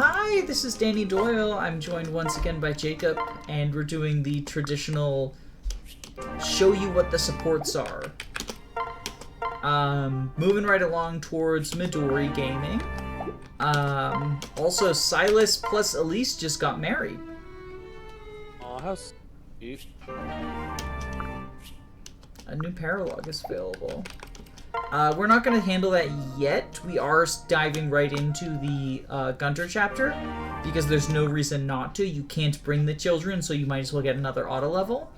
Hi, this is Danny Doyle. I'm joined once again by Jacob, and we're doing the traditional show you what the supports are. Moving right along towards Midori Gaming. Also, Silas plus Elise just got married. Oh, how sweet. A new paralog is available. We're not going to handle that yet. We are diving right into the Gunter chapter, because there's no reason not to. You can't bring the children, so you might as well get another auto level.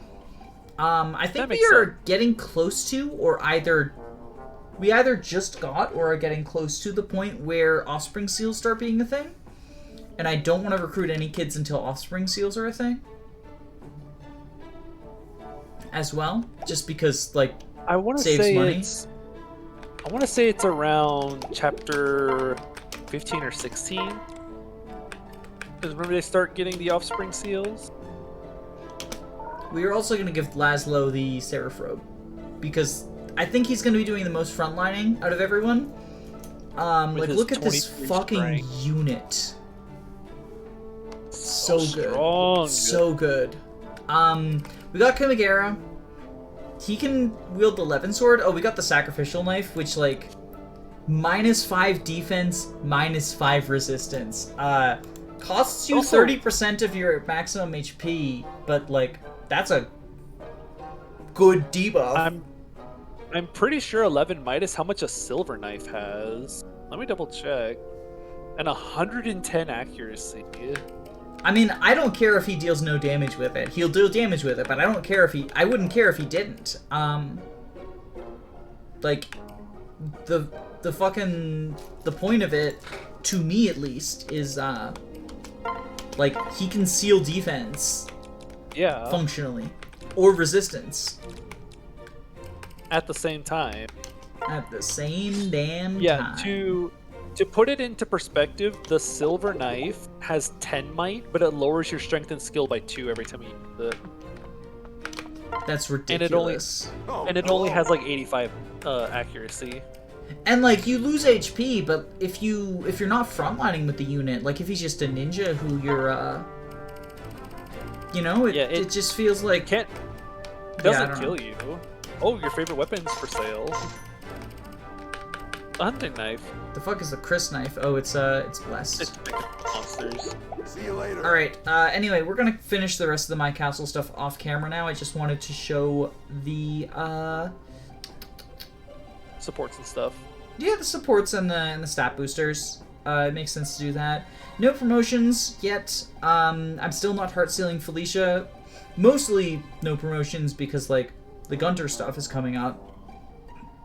I think we are getting close to, or we either just got or are getting close to the point where offspring seals start being a thing. And I don't want to recruit any kids until offspring seals are a thing. As well, just because, like, I want to saves say money. I want to say it's around chapter 15 or 16. Because remember they start getting the offspring seals? We are also going to give Laszlo the Seraph Robe, because I think he's going to be doing the most frontlining out of everyone. Like, look at this fucking strength. Unit. So good. Strong. So good. We got Kamigara. He can wield the Levin Sword. Oh, we got the Sacrificial Knife, which, like, -5 defense, -5 resistance. Costs you also 30% of your maximum HP, but, like, that's a good debuff. I'm pretty sure 11 Midas how much a Silver Knife has. Let me double check. And 110 accuracy. I mean, I don't care if he deals no damage with it. He'll deal damage with it, but I don't care if I wouldn't care if he didn't. Like, the point of it, to me at least, is, like, he can seal defense. Yeah. Functionally. Or resistance. At the same time. At the same damn time. Yeah, to put it into perspective, the Silver Knife has 10 might, but it lowers your strength and skill by 2 every time you use it. That's ridiculous. And it only has like 85 accuracy. And like, you lose HP, but if you're not frontlining with the unit, like if he's just a ninja who you're you know, it just feels like doesn't kill you. Oh, your favorite weapon's for sale. A hunting knife. The fuck is the Chris knife? Oh, it's blessed. It's monsters. See you later. Alright, anyway, we're gonna finish the rest of the My Castle stuff off camera now. I just wanted to show the, supports and stuff. Yeah, the supports and the stat boosters. It makes sense to do that. No promotions yet. I'm still not heart sealing Felicia. Mostly no promotions because, like, the Gunter stuff is coming up.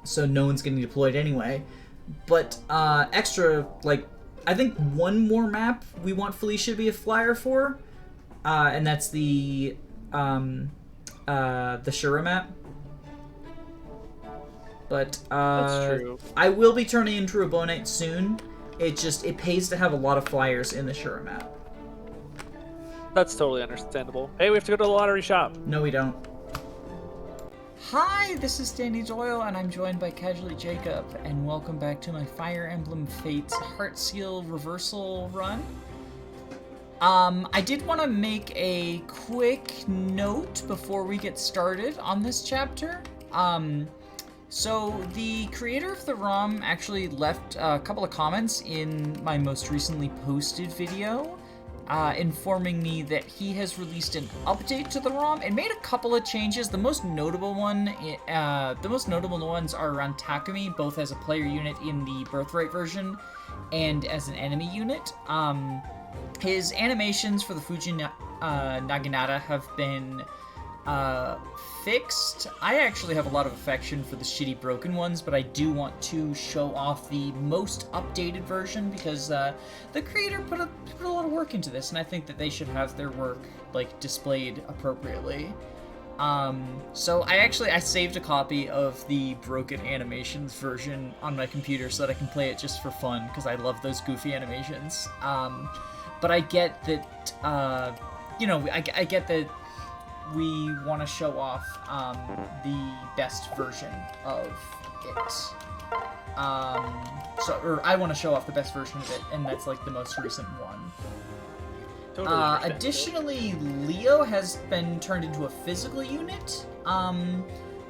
So no one's getting deployed anyway. But, extra, like, I think one more map we want Felicia to be a flyer for. And that's the Shura map. But, That's true. I will be turning into a Bow Knight soon. It pays to have a lot of flyers in the Shura map. That's totally understandable. Hey, we have to go to the lottery shop. No, we don't. Hi, this is Danny Doyle, and I'm joined by Casually Jacob, and welcome back to my Fire Emblem Fates Heart Seal Reversal run. I did want to make a quick note before we get started on this chapter. So the creator of the ROM actually left a couple of comments in my most recently posted video, informing me that he has released an update to the ROM and made a couple of changes. The most notable ones are around Takumi, both as a player unit in the Birthright version and as an enemy unit. His animations for the Fuji Naginata have been fixed. I actually have a lot of affection for the shitty broken ones, but I do want to show off the most updated version because the creator put a lot of work into this, and I think that they should have their work, like, displayed appropriately. So I saved a copy of the broken animations version on my computer so that I can play it just for fun, because I love those goofy animations. But I get that, you know, I get that we want to show off the best version of it. Or I want to show off the best version of it, and that's like the most recent one. Totally understand. Additionally, Leo has been turned into a physical unit,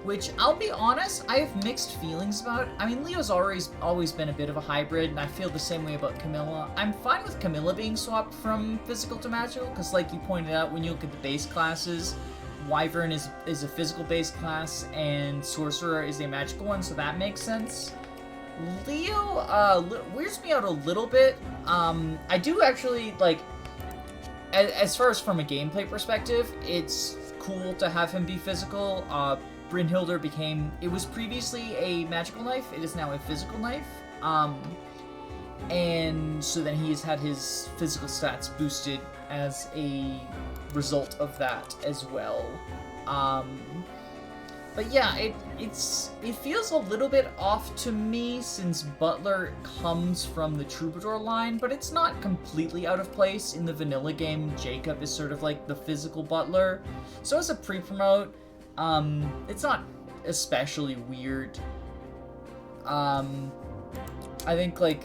which I'll be honest, I have mixed feelings about. I mean, Leo's always been a bit of a hybrid, and I feel the same way about Camilla. I'm fine with Camilla being swapped from physical to magical, because like you pointed out, when you look at the base classes, Wyvern is a physical base class, and Sorcerer is a magical one, so that makes sense. Leo weirds me out a little bit. I do actually, like, as far as from a gameplay perspective, it's cool to have him be physical. Brynhilder it was previously a magical knife, it is now a physical knife. And so then he's had his physical stats boosted as a result of that as well. But yeah, it feels a little bit off to me since Butler comes from the Troubadour line, but it's not completely out of place. In the vanilla game, Jacob is sort of like the physical Butler. So as a pre-promote, it's not especially weird. I think, like,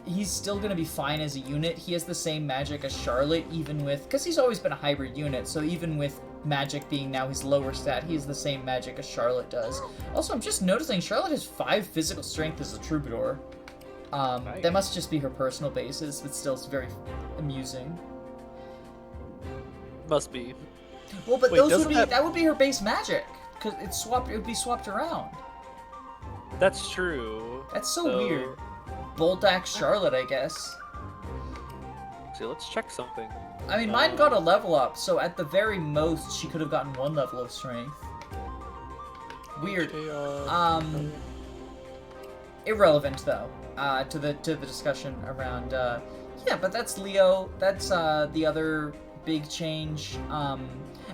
he's still gonna be fine as a unit. He has the same magic as Charlotte, even with... Because he's always been a hybrid unit, so even with magic being now his lower stat, he has the same magic as Charlotte does. Also, I'm just noticing Charlotte has 5 physical strength as a Troubadour. Nice. That must just be her personal basis, but still it's very amusing. Must be. Well, but Wait, that would be her base magic, because it would be swapped around. That's true. That's so weird. Bolt Axe Charlotte, I guess. See, let's check something. I mean, mine got a level up, so at the very most, she could have gotten 1 level of strength. Weird. Irrelevant though, to the discussion around. Yeah, but that's Leo. That's the other big change.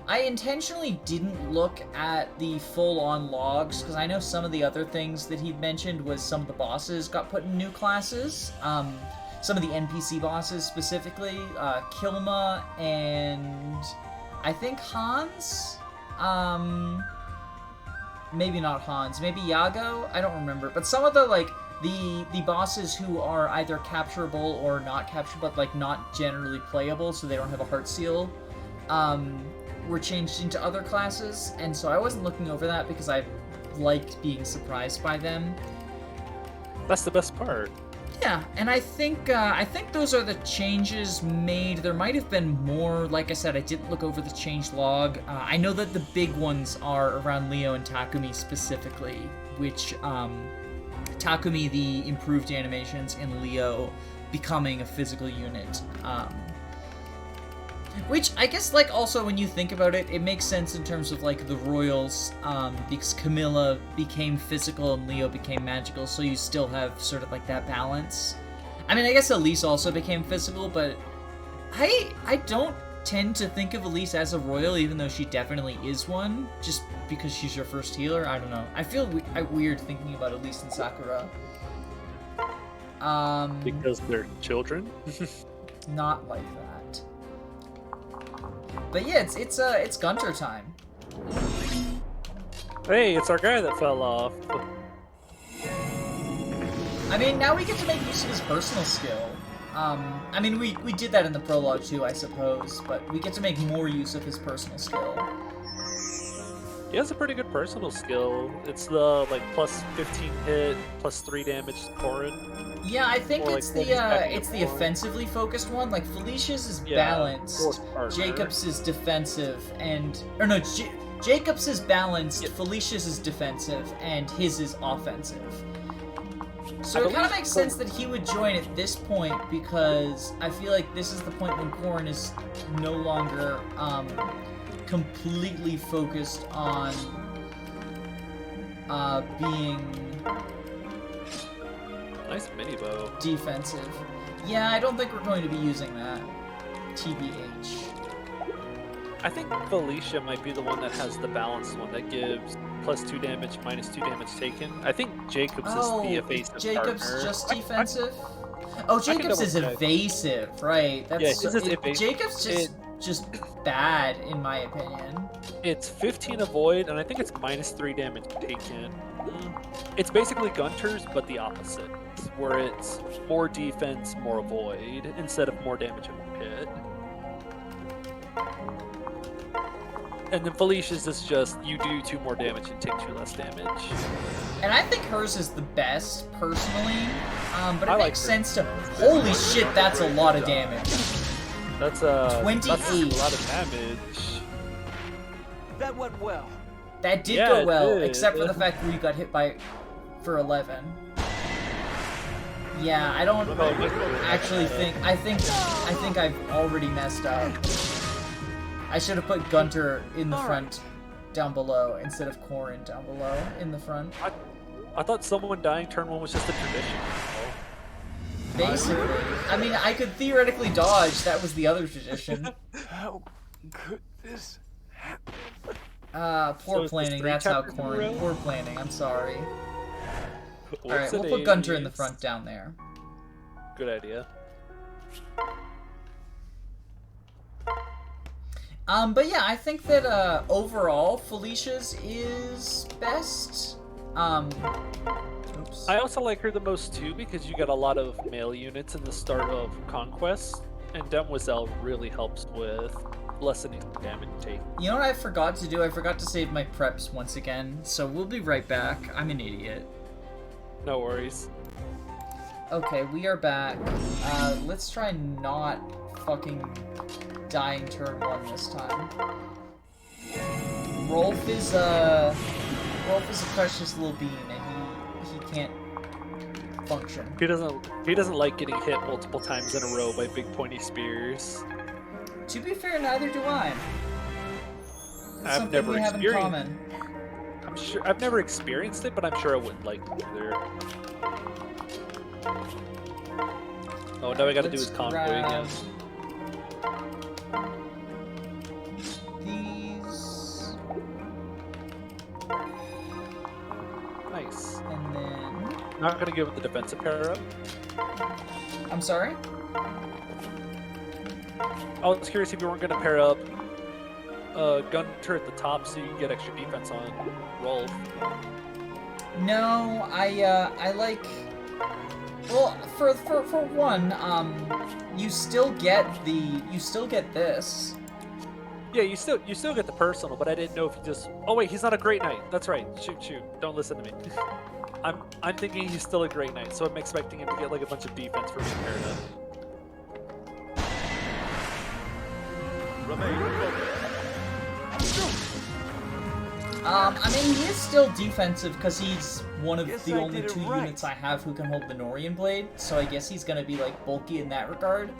I intentionally didn't look at the full-on logs, because I know some of the other things that he'd mentioned was some of the bosses got put in new classes. Some of the NPC bosses specifically, Kilma and I think Hans? Maybe not Hans, maybe Yago? I don't remember. But some of the, like, the bosses who are either capturable or not capturable, but, like, not generally playable, so they don't have a heart seal, were changed into other classes, and so I wasn't looking over that because I liked being surprised by them. That's the best part. Yeah, and I think those are the changes made. There might have been more. Like I said, I didn't look over the change log. I know that the big ones are around Leo and Takumi specifically, which Takumi, the improved animations, and Leo becoming a physical unit. Which, I guess, like, also when you think about it, it makes sense in terms of, like, the royals, because Camilla became physical and Leo became magical, so you still have sort of, like, that balance. I mean, I guess Elise also became physical, but I don't tend to think of Elise as a royal, even though she definitely is one, just because she's your first healer. I don't know. I feel weird thinking about Elise and Sakura. Because they're children? Not like that. But yeah, it's Gunter time. Hey, it's our guy that fell off. I mean, now we get to make use of his personal skill. I mean, we did that in the prologue too, I suppose, but we get to make more use of his personal skill. He has a pretty good personal skill. It's the, like, plus 15 hit, plus 3 damage to Corin. Yeah, I think Or, it's like, the offensively focused one. Like, Felicia's is balanced, Jacob's is defensive, Jacob's is balanced, yep. Felicia's is defensive, and his is offensive. So it kind of makes sense that he would join at this point, because I feel like this is the point when Corin is no longer completely focused on being nice mini bow. Defensive. Yeah, I don't think we're going to be using that. TBH. I think Felicia might be the one that has the balanced one that gives plus 2 damage, minus 2 damage taken. I think Jacob's is the evasive Jacob's partner. Just defensive? Oh, Jacob's is evasive, right. That's yeah, his is evasive. Jacob's just... just bad, in my opinion. It's 15 avoid, and I think it's -3 damage taken. It's basically Gunter's, but the opposite, where it's more defense, more avoid, instead of more damage and hit. And then Felicia's is just, you do 2 more damage and take 2 less damage. And I think hers is the best, personally. But it I like makes sense to... Holy shit, that's a lot of damage. That's 28. That's a lot of damage. That went well. That did Yeah, go it well, did. except for the fact where you got hit by... for 11. Yeah, I don't actually think... I think I've already messed up. I should have put Gunter in the front down below instead of Corrin down below in the front. I thought someone dying turn 1 was just a tradition. Basically. I mean, I could theoretically dodge. That was the other tradition. How could this happen? Poor is this planning. 3 That's how chapters in a Corrin... row? Poor planning. I'm sorry. Alright, What's we'll it put Gunter in the is? front down there. Good idea. But yeah, I think that, overall, Felicia's is best. Oops. I also like her the most too because you get a lot of male units in the start of Conquest, and Demoiselle really helps with lessening damage take. You know what I forgot to do? I forgot to save my preps once again, so we'll be right back. I'm an idiot. No worries. Okay, we are back. Let's try not fucking dying turn 1 this time. Rolf is a precious little bean, and he can't function. He doesn't like getting hit multiple times in a row by big pointy spears. To be fair, neither do I. It's I've something never we have in experienced. common. I'm sure I've never experienced it, but I'm sure I wouldn't like it either. Oh, now I gotta do his convoy again. These, Nice. and then... Not gonna give it the defensive pair up. I'm sorry? I was curious if you weren't gonna pair up Gunter at the top so you can get extra defense on Rolf. No, I like... Well, for one, you still get this. Yeah, you still get the personal, but I didn't know if you just. Oh wait, he's not a great knight. That's right. Shoot. Don't listen to me. I'm thinking he's still a great knight, so I'm expecting him to get like a bunch of defense for being paired up. I mean, he is still defensive because he's one of Guess the I only did it 2 right. units I have who can hold the Norian Blade, so I guess he's gonna be, like, bulky in that regard.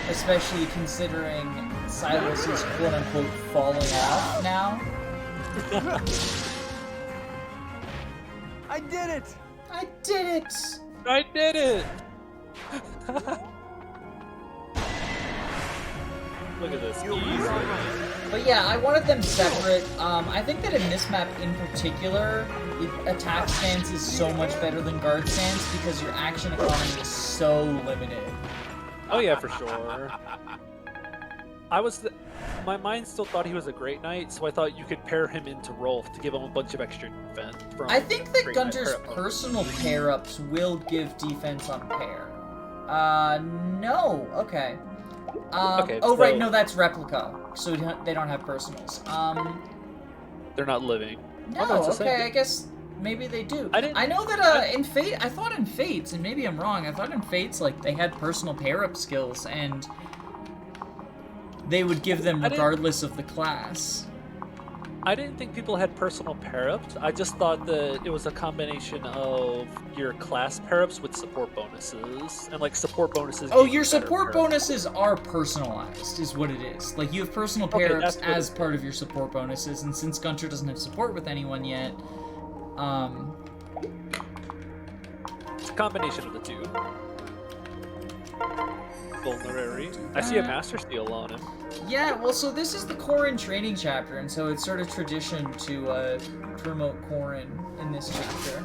Especially considering Silas is quote-unquote falling off now. I did it! I did it! I did it! Look at this. Easy. But yeah, I wanted them separate. I think that in this map in particular, attack stance is so much better than guard stance because your action economy is so limited. Oh yeah, for sure. My mind still thought he was a great knight, so I thought you could pair him into Rolf to give him a bunch of extra defense. I think that Great Knight Gunter's pair-up. personal pair-ups will give defense on pair. No. Okay. Okay, oh, right, so- no, that's replica. So they don't have personals. They're not living. No, Oh, no, it's the same okay, thing. I guess maybe they do. I know that, in Fate, I thought in Fates, and maybe I'm wrong, I thought in Fates, like, they had personal pair-up skills, and they would give them regardless of the class. I didn't think people had personal pair-ups. I just thought that it was a combination of your class pair-ups with support bonuses, and like support bonuses. Oh, give your you better support pair-ups. bonuses are personalized, is what it is. Like, you have personal Okay, pair-ups that's what as it part of your support bonuses, and since Gunter doesn't have support with anyone yet, It's a combination of the two. Vulnerary. I see a Master Steel on him. yeah, well, so this is the Corrin training chapter, and so it's sort of tradition to promote Corrin in this chapter.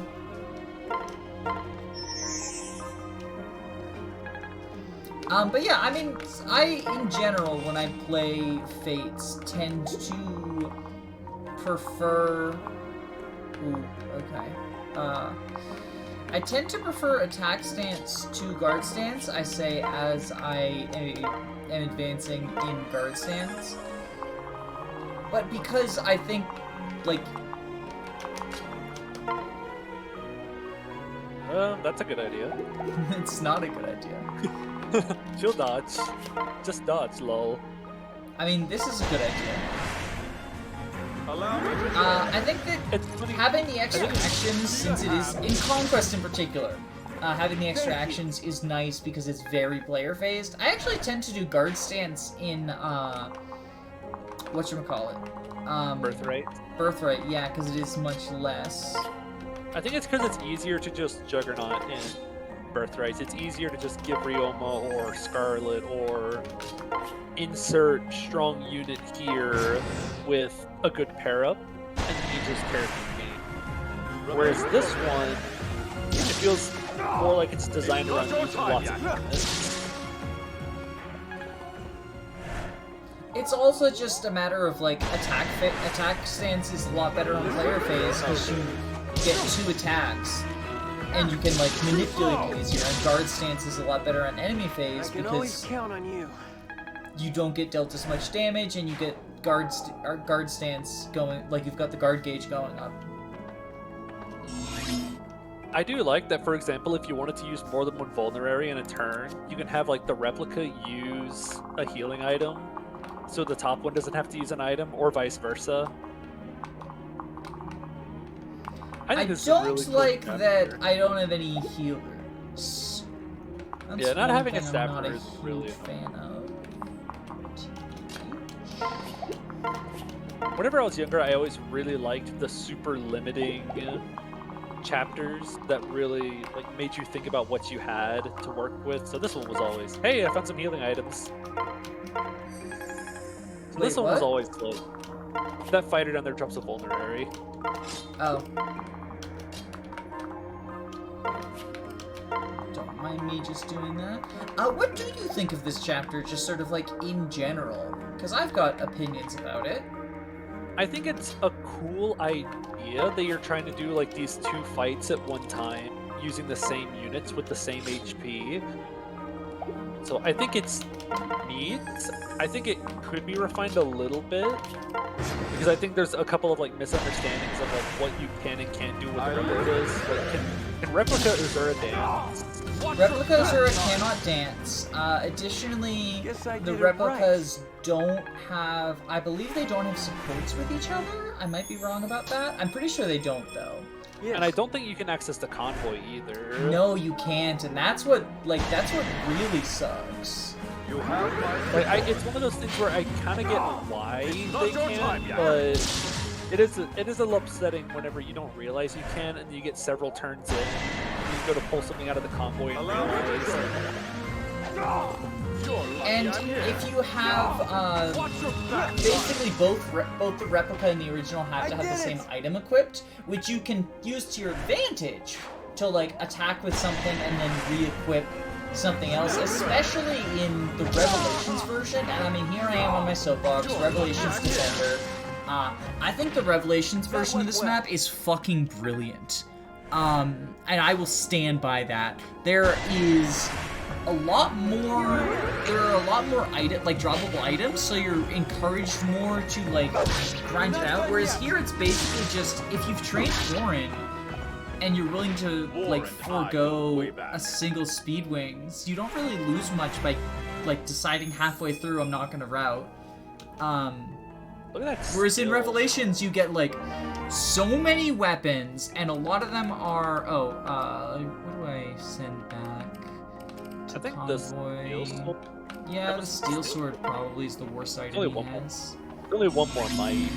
But yeah, I mean, I, in general, when I play Fates, tend to prefer... Ooh, okay. I tend to prefer attack stance to guard stance, I say, as I am advancing in guard stance. But because I think, like... That's a good idea. It's not a good idea. She'll dodge. Just dodge, lol. I mean, this is a good idea. Allow me to I think that It's funny. having the extra actions, since it is, in Conquest in particular, having the extra actions is nice because it's very player-phased. I actually tend to do guard stance in, whatchamacallit? Birthright. Birthright, yeah, because it is much less. I think it's because it's easier to just Juggernaut in Birthrights. It's easier to just give Ryoma or Scarlet or insert strong unit here with a good pair-up, and then you just pair the game. Whereas this one, it feels more like it's designed around using lots of units. It's also just a matter of, like, attack stance is a lot better on player phase, because you get 2 attacks, and you can, like, manipulate it easier, and guard stance is a lot better on enemy phase, I can always because count on you. you don't get dealt as much damage, and you get guard stance going, like, you've got the guard gauge going up. I do like that, for example, if you wanted to use more than one vulnerary in a turn, you can have, like, the replica use a healing item, so the top one doesn't have to use an item, or vice versa. I this is don't really cool like chapter. that I don't have any healers. That's Yeah, not one having a thing I'm staffer not a is huge really- fan of. Whenever I was younger, I always really liked the super limiting chapters that really like made you think about what you had to work with. So this one was always, hey, I found some healing items. So this Wait, one was what? always like, that fighter down there drops a vulnerary. Oh. Don't mind me just doing that. What do you think of this chapter, just sort of like in general? Because I've got opinions about it. I think it's a cool idea that you're trying to do like these 2 fights at one time using the same units with the same HP. So I think it's neat. I think it could be refined a little bit because I think there's a couple of like misunderstandings of like what you can and can't do with the replicas. Like, can replica Azura dance? Replica Azura cannot dance. Additionally, Guess I the did it replicas don't have... I believe they don't have supports with each other? I might be wrong about that. I'm pretty sure they don't, though. Yes. And I don't think you can access the convoy either. No, you can't, and that's what really sucks. You have my Like, it's one of those things where I kind of get why they can, but it is a little upsetting whenever you don't realize you can, and you get several turns in, and you go to pull something out of the convoy and realize. And if you have, basically both the replica and the original have to have the same item equipped, which you can use to your advantage to, like, attack with something and then re-equip something else, especially in the Revelations version. And I mean, here I am on my soapbox, Revelations Defender. I think the Revelations version of this map is fucking brilliant. And I will stand by that. There are a lot more droppable items, so you're encouraged more to, like, grind it out. Whereas here it's basically just, if you've trained Warren, and you're willing to, like, forego a single speed wings, you don't really lose much by, like, deciding halfway through I'm not gonna route. Look at that. Whereas in skill. Revelations, you get, like, so many weapons, and a lot of them are... what do I send back to I think Convoy? the steel sword. Yeah, the steel sword probably is the worst item Only he one more. has. Only one more might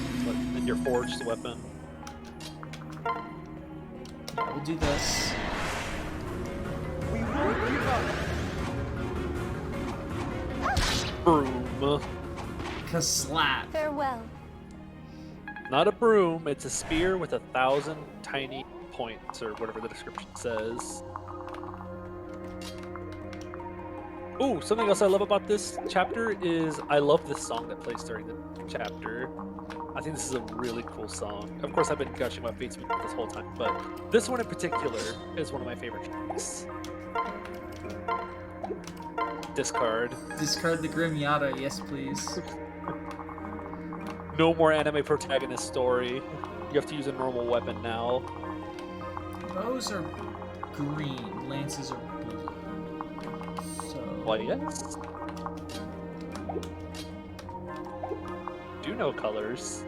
in your forged weapon. Yeah, we'll do this. We won't give up. Broom. Kaslap. Farewell. Not a broom, it's a spear with 1,000 tiny points, or whatever the description says. Ooh, something else I love about this chapter is I love this song that plays during the chapter. I think this is a really cool song. Of course, I've been gushing about Fates this whole time, but this one in particular is one of my favorite tracks. Discard. Discard the Grim Yada, yes please. No more anime protagonist story. You have to use a normal weapon now. Bows are green, lances are blue. So... Why, yes. Do know colors.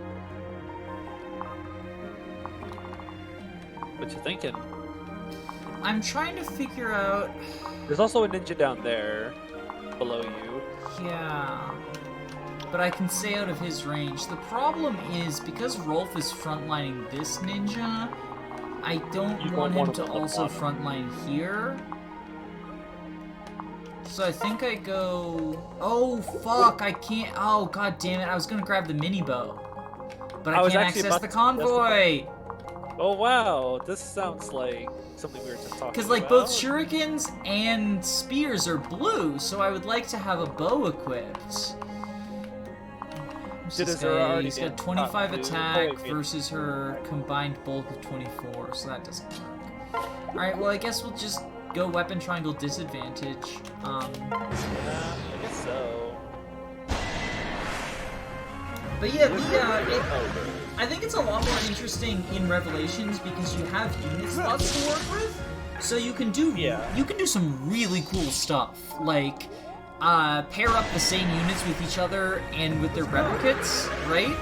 What you thinking? I'm trying to figure out... There's also a ninja down there, below you. Yeah... But I can stay out of his range. The problem is, because Rolf is frontlining this ninja, I don't want him to also frontline here. So I think I go... Oh, fuck, I can't... Oh, god damn it, I was gonna grab the mini bow. But I can't access the convoy! Oh, wow, this sounds like something we were just talking about. Because, like, both shurikens and spears are blue, so I would like to have a bow equipped. He's got 25 attack versus her combined bulk of 24, so that doesn't work. Alright, well, I guess we'll just go weapon triangle disadvantage. Yeah, I guess so. But yeah, I think it's a lot more interesting in Revelations because you have unit slots to work with, so you can do some really cool stuff, like pair up the same units with each other and with their replicates, right?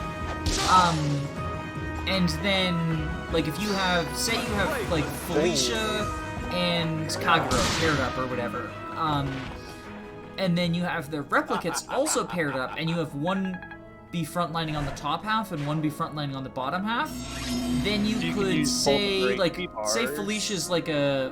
And then, like, if you have, say you have, like, Felicia and Kagura paired up or whatever, and then you have their replicates also paired up, and you have one be frontlining on the top half and one be frontlining on the bottom half, then you could say, like, say Felicia is like a,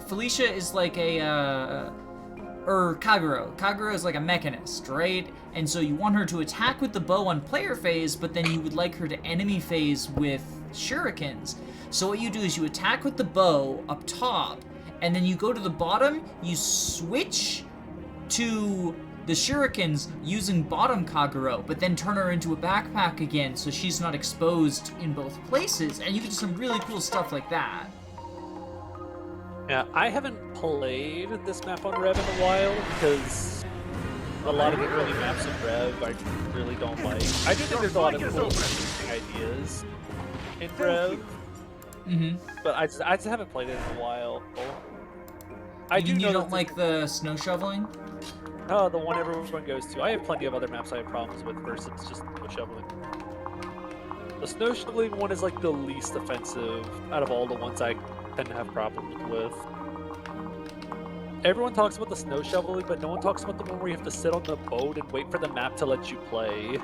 or Kagura. Kagura is like a mechanist, right? And so you want her to attack with the bow on player phase, but then you would like her to enemy phase with shurikens. So what you do is you attack with the bow up top, and then you go to the bottom, you switch to the shurikens using bottom Kagura, but then turn her into a backpack again so she's not exposed in both places, and you can do some really cool stuff like that. Yeah, I haven't played this map on Rev in a while because a lot of the early maps of Rev I really don't like. I do think there's a lot of cool interesting ideas in Rev, but I just haven't played it in a while. You don't like the snow shoveling? Oh, the one everyone goes to. I have plenty of other maps I have problems with versus just snow shoveling. The snow shoveling one is like the least offensive out of all the ones I tend to have problems with. Everyone talks about the snow shoveling, but no one talks about the one where you have to sit on the boat and wait for the map to let you play.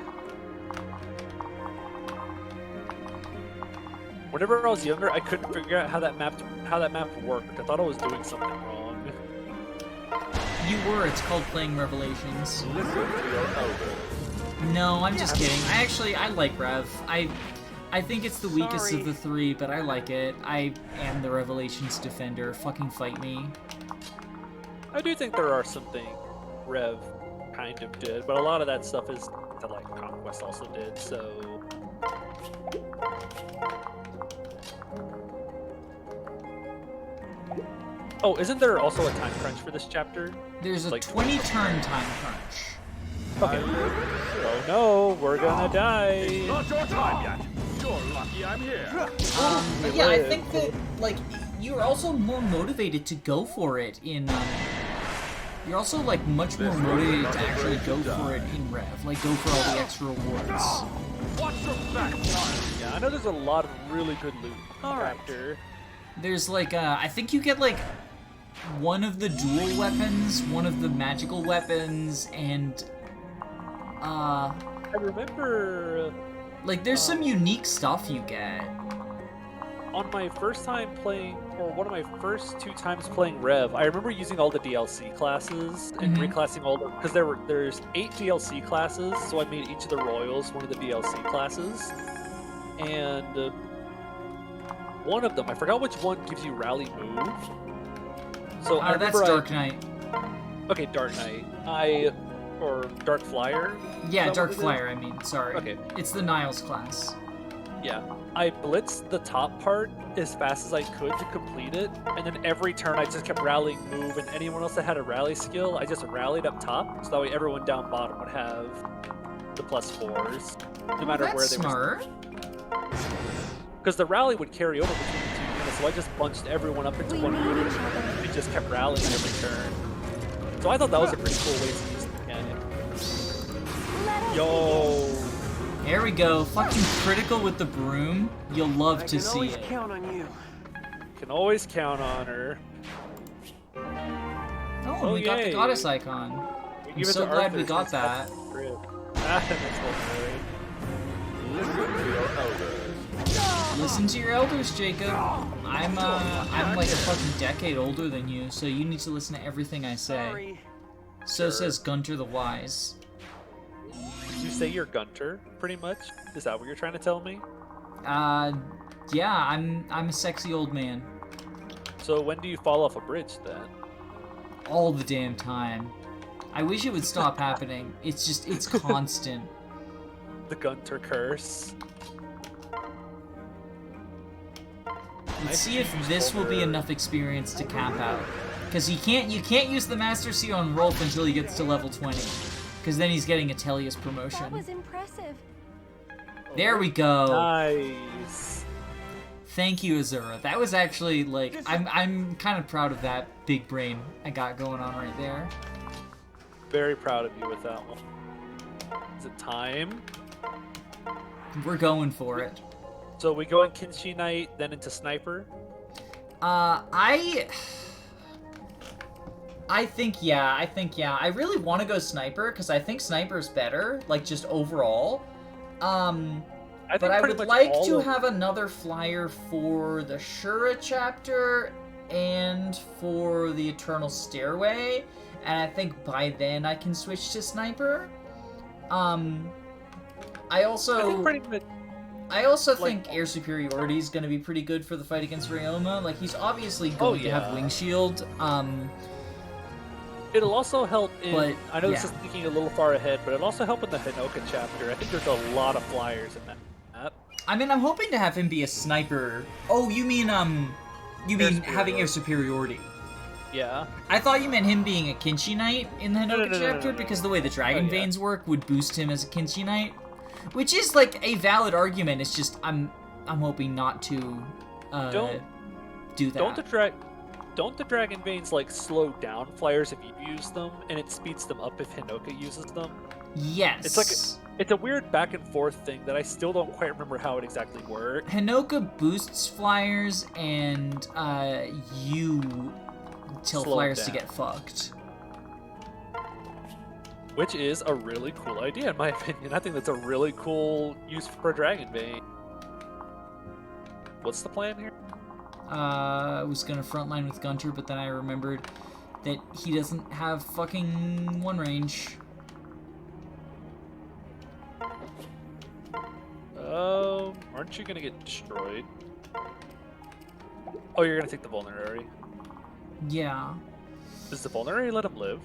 Whenever I was younger, I couldn't figure out how that map worked. I thought I was doing something wrong. You were. It's called playing Revelations. No, I'm just kidding. I like Rev. I think it's the weakest of the three, but I like it. I am the Revelations defender. Fucking fight me. I do think there are some things Rev kind of did, but a lot of that stuff is that, like, Conquest also did, so... Oh, isn't there also a time crunch for this chapter? There's a like 20-turn time crunch. Okay. Oh no, we're gonna die. It's not your time yet. You're lucky I'm here. But yeah, I think that, like, you're also more motivated to go for it in, you're also, like, much more motivated to actually go for it in Rev. Like, go for all the extra rewards. Watch your back. Yeah, I know there's a lot of really good loot after. There's, like, I think you get, like, one of the dual weapons, one of the magical weapons, and, I remember... like, there's some unique stuff you get. On my first time playing, or one of my first 2 times playing Rev, I remember using all the DLC classes and reclassing all the... Because there's 8 DLC classes, so I made each of the Royals one of the DLC classes. And... one of them, I forgot which one gives you rally move. So I that's Dark Knight. Okay, Dark Knight. Or Dark Flyer? Is Yeah, that Dark what it is? Flyer, I mean, sorry. Okay. It's the Niles class. Yeah. I blitzed the top part as fast as I could to complete it, and then every turn I just kept rallying move, and anyone else that had a rally skill, I just rallied up top, so that way everyone down bottom would have the +4s, no matter That's where they were. smart. Because the rally would carry over between the 2 units, so I just bunched everyone up into one unit and just kept rallying every turn. So I thought that was a pretty cool way to use the mechanic. Yo! There we go. Fucking critical with the broom. You'll love to see it. Count on you. Can always count on her. Oh, and we got the yay. goddess icon. We I'm give it so to glad Arthur we got since that. that's the crib. That's legendary. Listen to your elders. Listen to your elders, Jacob. I'm like a fucking decade older than you, so you need to listen to everything I say. Sorry. So says Gunter the Wise. Did you say you're Gunter, pretty much? Is that what you're trying to tell me? Yeah, I'm a sexy old man. So when do you fall off a bridge, then? All the damn time. I wish it would stop happening. It's constant. The Gunter curse. Let's see if this will be enough experience to cap out. Because you can't use the Master Seal on Rolf until he gets to level 20. Because then he's getting a Tellius That promotion. was impressive. There we go. Nice. Thank you, Azura. That was actually, like, I'm kind of proud of that big brain I got going on right there. Very proud of you with that one. Is it time? We're going for it. So we go in Kinshi Knight, then into Sniper? I think yeah. I really want to go Sniper, because I think Sniper's better, like, just overall. I But I pretty would much like all to of- have another flyer for the Shura chapter and for the Eternal Stairway, and I think by then I can switch to Sniper. I also think Air Superiority is going to be pretty good for the fight against Ryoma. Like, he's obviously going to have Wing Shield. It'll also help in, But, I know this yeah. is thinking a little far ahead, but it'll also help in the Hinoka chapter. I think there's a lot of flyers in that map. I mean, I'm hoping to have him be a sniper. Oh, you mean having air superiority? Yeah. I thought you meant him being a Kinshi Knight in the Hinoka no, chapter, no. because the way the Dragon Oh, yeah. Veins work would boost him as a Kinshi Knight, which is like a valid argument. It's just I'm hoping not to do that. Don't the Dragon Veins like slow down flyers if you use them, and it speeds them up if Hinoka uses them? Yes. It's a weird back and forth thing that I still don't quite remember how it exactly works. Hinoka boosts flyers, and you tell Slow flyers down. to get fucked. Which is a really cool idea, in my opinion. I think that's a really cool use for a Dragon Vein. What's the plan here? I was gonna frontline with Gunter, but then I remembered that he doesn't have fucking one range. Aren't you gonna get destroyed? Oh, you're gonna take the Vulnerary. Yeah. Does the Vulnerary let him live?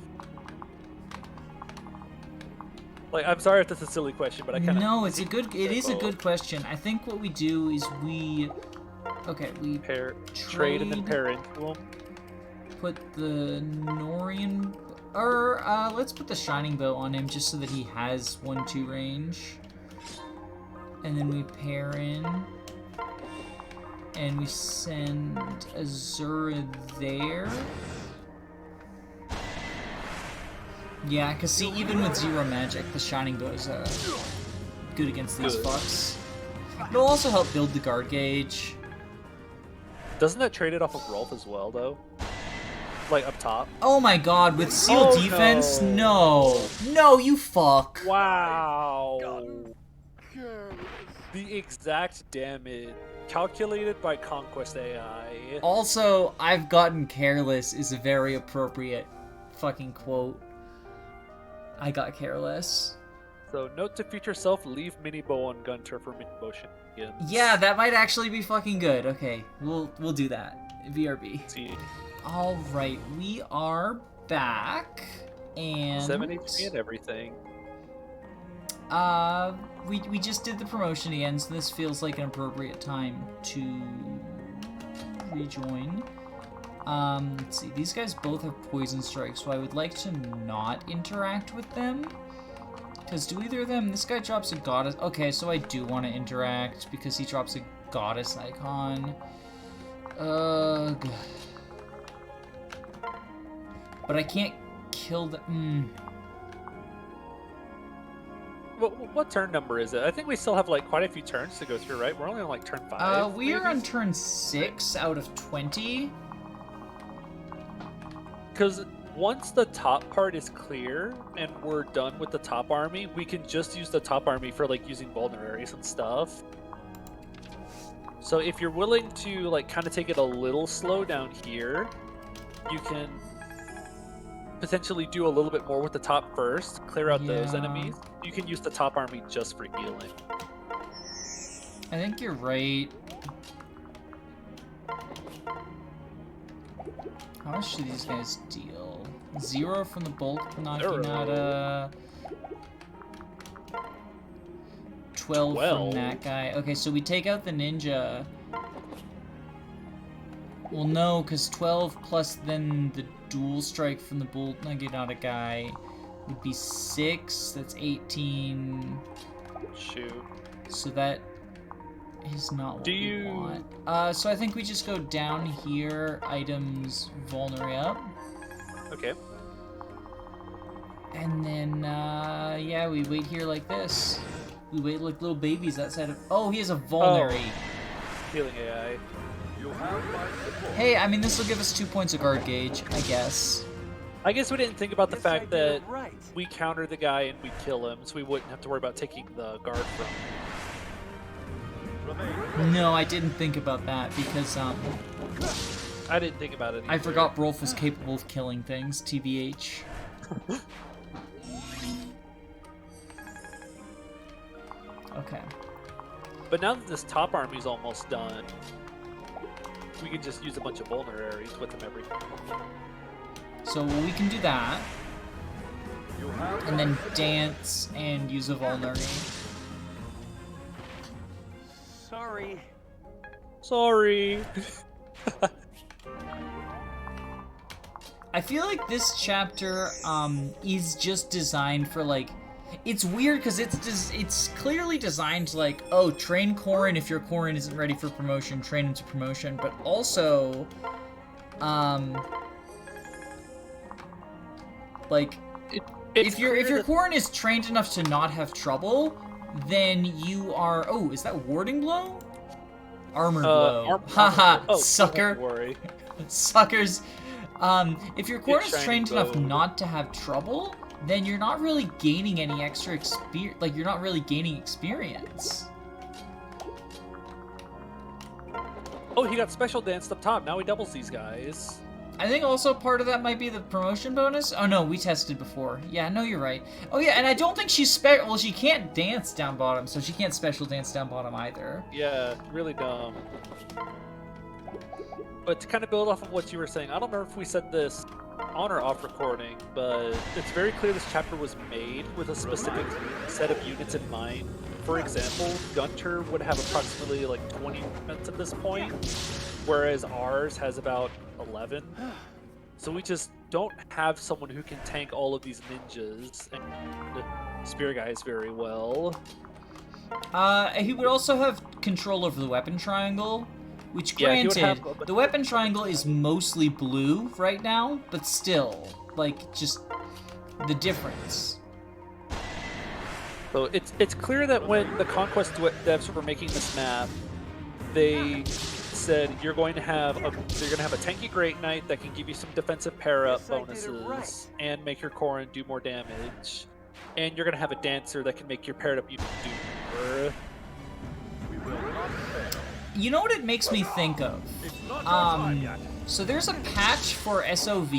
Like, I'm sorry if that's a silly question, but I kind of... No, it is a good question. I think what we do is we Trade and then pair into them. put the Norian, let's put the Shining Bow on him just so that he has 1/2 range. And then we pair in. And we send Azura there. Yeah, because see, even with 0 magic, the Shining Bow is good against these Good. fucks. It'll also help build the guard gauge. Doesn't that trade it off of Rolf as well, though? Like, up top? Oh my god, with seal Oh, defense? no. No, you fuck. Wow! The exact damage calculated by Conquest AI. Also, I've gotten careless is a very appropriate fucking quote. I got careless. So, note to future self, leave mini bow on Gunter for mini motion. Yeah, that might actually be fucking good. Okay, we'll do that. BRB. See. All right, we are back, and 73 and everything. we just did the promotion again, so this feels like an appropriate time to rejoin. Let's see, these guys both have poison strike, so I would like to not interact with them. Because do either of them, this guy drops a goddess. Okay, so I do want to interact because he drops a goddess icon. Ugh. But I can't kill the. What turn number is it? I think we still have like quite a few turns to go through, right? We're only on like turn 5. We are on turn 6 out of 20. Because once the top part is clear and we're done with the top army, we can just use the top army for like using vulneraries and stuff. So if you're willing to like kind of take it a little slow down here, you can potentially do a little bit more with the top first, clear out those enemies. You can use the top army just for healing. I think you're right. How much do these guys deal? 0 from the bulk Naginata. 12 from that guy. Okay, so we take out the ninja. Well, no, because 12 plus then the dual strike from the bolt Naginata guy would be 6. That's 18. Shoot. So that is not what we want. So I think we just go down here, items, vulnerary up. Okay. And then, yeah, we wait here like this. We wait like little babies outside of. Oh, he has a vulnerary. Healing AI. Hey, I mean, this will give us 2 points of guard gauge, I guess. I guess we didn't think about the fact that we counter the guy and we kill him, so we wouldn't have to worry about taking the guard from him. No, I didn't think about that because, I didn't think about it either. I forgot Rolf was capable of killing things, TBH. Okay. But now that this top army's almost done, we can just use a bunch of vulneraries with them every time. So we can do that. And then dance and use a vulnerary. Sorry. I feel like this chapter is just designed for like, it's weird because it's clearly designed to like, oh, train Corrin if your Corrin isn't ready for promotion, train into promotion, but also like if your Corrin is trained enough to not have trouble, then you are. Oh, is that warding blow? Armor blow. Haha, sucker. Don't worry. Suckers. If your Corrin is trained enough not to have trouble, then you're not really gaining any extra experience. Like, you're not really gaining experience. Oh, he got special danced up top. Now he doubles these guys. I think also part of that might be the promotion bonus. Oh no, we tested before. Yeah, no, you're right. Oh yeah, and I don't think she's well, she can't dance down bottom, so she can't special dance down bottom either. Yeah, really dumb. But to kind of build off of what you were saying, I don't remember if we said this on or off recording, but it's very clear this chapter was made with a specific set of units in mind. For example, Gunter would have approximately like 20 defense at this point, whereas ours has about 11. So we just don't have someone who can tank all of these ninjas and spear guys very well. He would also have control over the weapon triangle, which granted, the weapon triangle is mostly blue right now, but still, like, just the difference. So it's clear that when the Conquest devs were making this map, they said you're going to have a tanky Great Knight that can give you some defensive pair-up bonuses and make your Corrin do more damage, and you're going to have a Dancer that can make your paired-up unit do more. You know what it makes me think of? So there's a patch for SOV,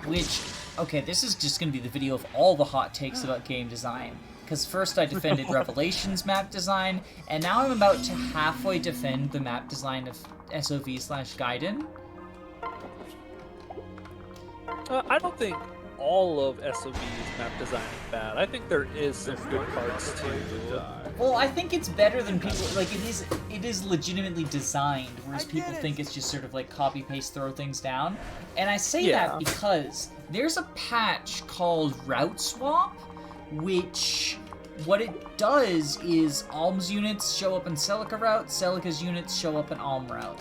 which, okay, this is just going to be the video of all the hot takes about game design. Because first I defended Revelations map design, and now I'm about to halfway defend the map design of SOV/Gaiden. I don't think all of SOB's map design is bad. I think there is some good parts too. Well, I think it's better than people, like, it is legitimately designed, whereas people think it's just sort of like copy, paste, throw things down. And I say that because there's a patch called Route Swap, which, what it does is Alm's units show up in Celica route, Celica's units show up in Alm route.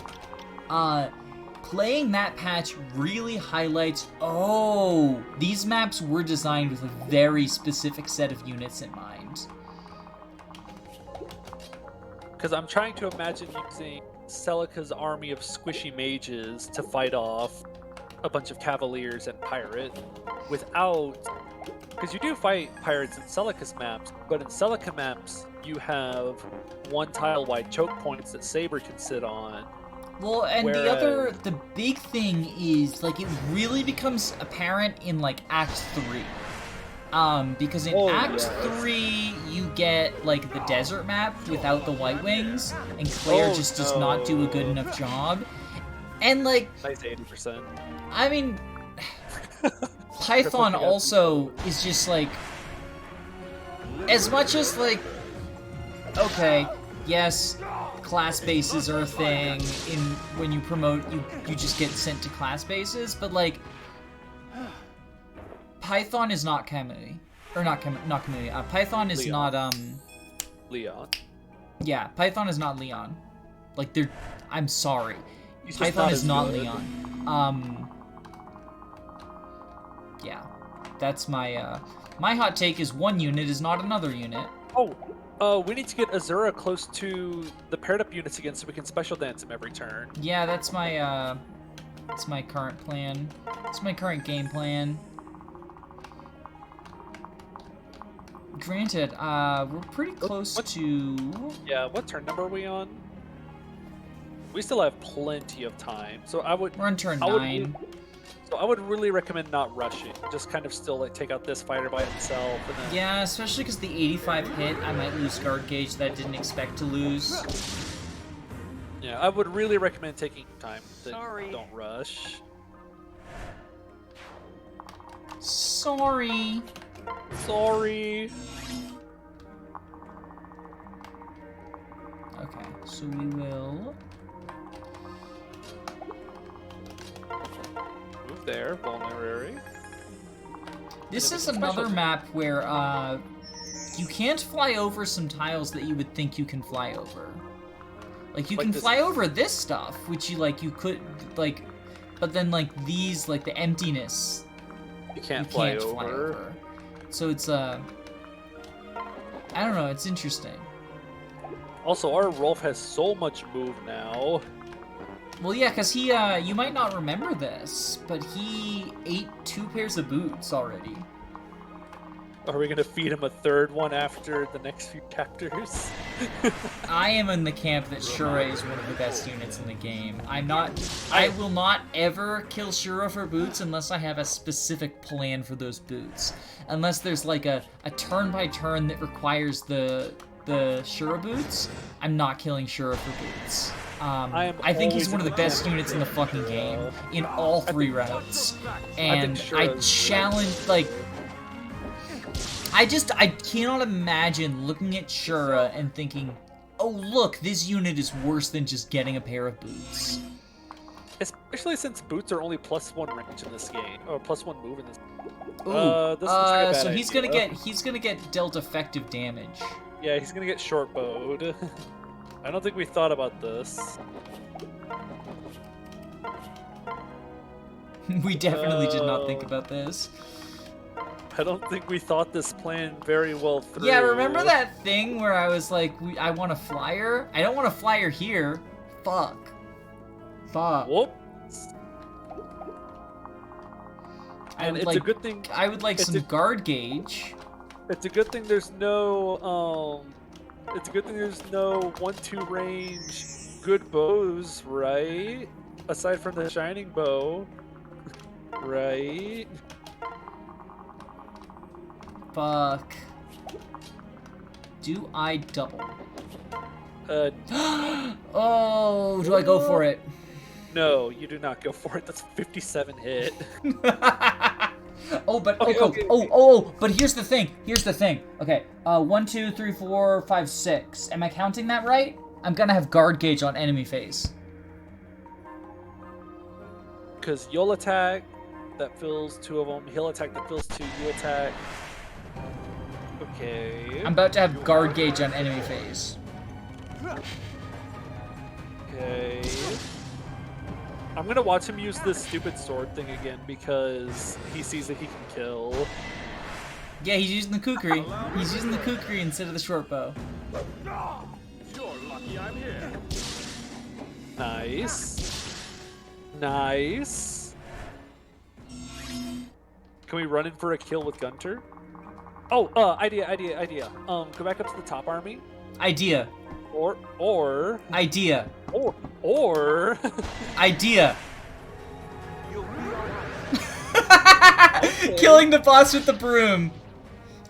Playing that patch really highlights, oh, these maps were designed with a very specific set of units in mind. Because I'm trying to imagine using Celica's army of squishy mages to fight off a bunch of cavaliers and pirate without... Because you do fight pirates in Celica's maps, but in Celica maps, you have one tile-wide choke points that Saber can sit on. Well, and the big thing is, like, it really becomes apparent in, like, Act 3. Because in Act 3, you get, like, the desert map without the White Wings, and Claire just does not do a good enough job. And, like... Nice 80%. I mean... Python also is just, like... As much as, like... Okay, yes... class bases are a thing. When you promote, you just get sent to class bases, but like Python is not Kamui, or not Kamui. Python is Leon. not Leon. Yeah, Python is not Leon. Like I'm sorry, He's Python is not good. Leon. Yeah, that's my my hot take is one unit is not another unit. We need to get Azura close to the paired up units again so we can special dance him every turn. Yeah, that's my current plan. It's my current game plan. Granted, we're pretty close to... Yeah, what turn number are we on? We still have plenty of time, so We're on turn 9. So I would really recommend not rushing. Just kind of still like take out this fighter by itself. And then... Yeah, especially because the 85 hit, I might lose guard gauge that I didn't expect to lose. Yeah, I would really recommend taking time. Don't rush. Sorry. Sorry. Okay, so we will... Move there, vulnerary. This is another map where, you can't fly over some tiles that you would think you can fly over. Like, you can fly over this stuff, which you could, like, but then, like, these, like, the emptiness, you can't fly over. Fly over. So it's, I don't know, it's interesting. Also, our Rolf has so much move now. Well, yeah, because he, you might not remember this, but he ate 2 pairs of boots already. Are we going to feed him a third one after the next few chapters? I am in the camp that Shura is one of the best units in the game. I will not ever kill Shura for boots unless I have a specific plan for those boots. Unless there's like a turn-by-turn that requires the Shura boots, I'm not killing Shura for boots. I think he's one of the best units in the fucking game, in all 3 routes. And I challenge, like... I cannot imagine looking at Shura and thinking, oh look, this unit is worse than just getting a pair of boots. Especially since boots are only +1 range in this game, or +1 move in this game. Ooh, this looks like a bad so he's idea. gonna get dealt effective damage. Yeah, he's gonna get short bowed. I don't think we thought about this. We definitely did not think about this. I don't think we thought this plan very well through. Yeah, remember that thing where I was like, I want a flyer? I don't want a flyer here. Fuck. Whoops. And it's a good thing. I would like some guard gauge. It's a good thing there's no it's a good thing there's no 1-2 range good bows, right? Aside from the shining bow. Right? Fuck. Do I double? Oh, do I go for it? No, you do not go for it. That's 57 hit. Oh, but Okay. but here's the thing. Okay, 1, 2, 3, 4, 5, 6. Am I counting that right? I'm gonna have guard gauge on enemy phase. Because you'll attack, that fills 2 of them. He'll attack, that fills 2. You attack. Okay. I'm about to have guard gauge on enemy phase. Okay. I'm gonna watch him use this stupid sword thing again because he sees that he can kill. Yeah, he's using the kukri. He's using the kukri instead of the short bow. You're lucky I'm here. Nice. Nice. Can we run in for a kill with Gunter? Oh, idea. Go back up to the top army. Idea. Or Idea. Idea. You'll be alright. Killing the boss with the broom.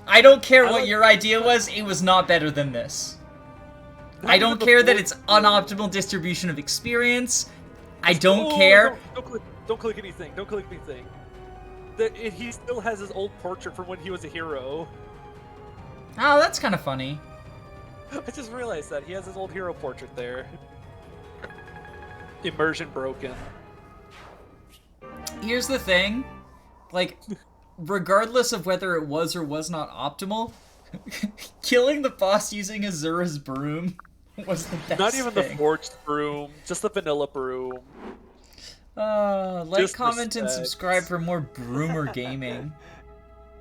I don't care what your idea was, it was not better than this. I don't care that it's unoptimal distribution of experience. I don't care. Don't click anything. Don't click anything. He still has his old portrait from when he was a hero. Oh, that's kind of funny. I just realized that he has his old hero portrait there. Immersion broken. Here's the thing. Like, regardless of whether it was or was not optimal, killing the boss using Azura's broom was the best Not even thing. the forged broom, just the vanilla broom. Like, Just comment, and respect. subscribe for more broomer gaming.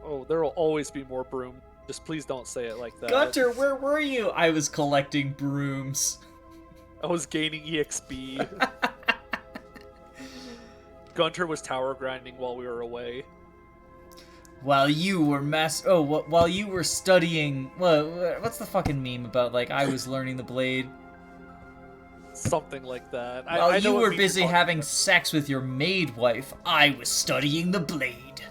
Oh, there will always be more broom. Just please don't say it like that. Gunter, where were you? I was collecting brooms. I was gaining EXP. Gunter was tower grinding while we were away. While you were while you were studying, what's the fucking meme about, like, I was learning the blade? Something like that. While I know you what were meme you're busy talking having about. sex with your maid wife, I was studying the blade.